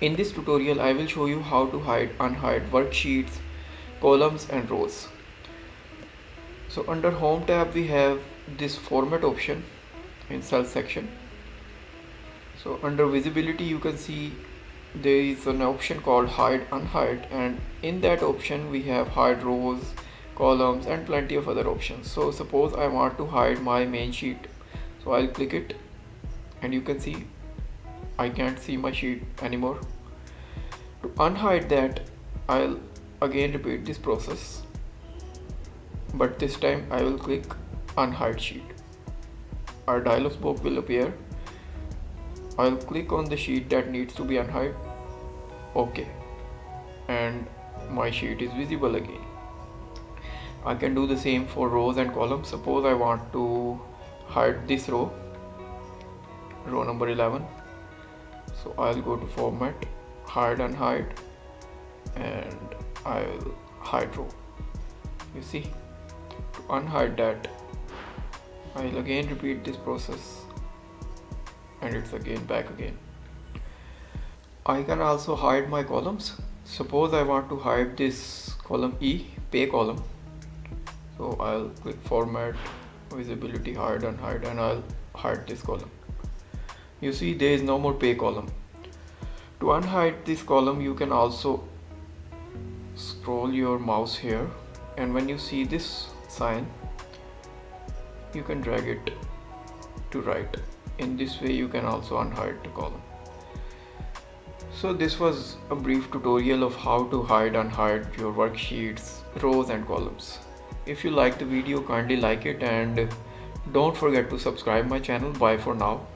In this tutorial, I will show you how to unhide worksheets, columns and rows. So under Home tab, we have this format option in cell section. So under visibility, you can see there is an option called hide unhide, and in that option we have hide rows, columns and plenty of other options. So suppose I want to hide my main sheet, so I'll click it and you can see I can't see my sheet anymore. To unhide that, I'll again repeat this process, but this time I will click unhide sheet. Our dialog box will appear. I'll click on the sheet that needs to be unhide. OK, and my sheet is visible again. I can do the same for rows and columns. Suppose I want to hide this row number 11. So I'll go to format, hide unhide, and I'll hide row. You see, to unhide that, I'll again repeat this process and it's again back again. I can also hide my columns. Suppose I want to hide this column E, pay column. So I'll click format, visibility, hide unhide, and I'll hide this column. You see there is no more pay column. To unhide this column, you can also scroll your mouse here, and when you see this sign, you can drag it to right. In this way you can also unhide the column. So this was a brief tutorial of how to hide unhide your worksheets, rows and columns. If you like the video, kindly like it and don't forget to subscribe my channel. Bye for now.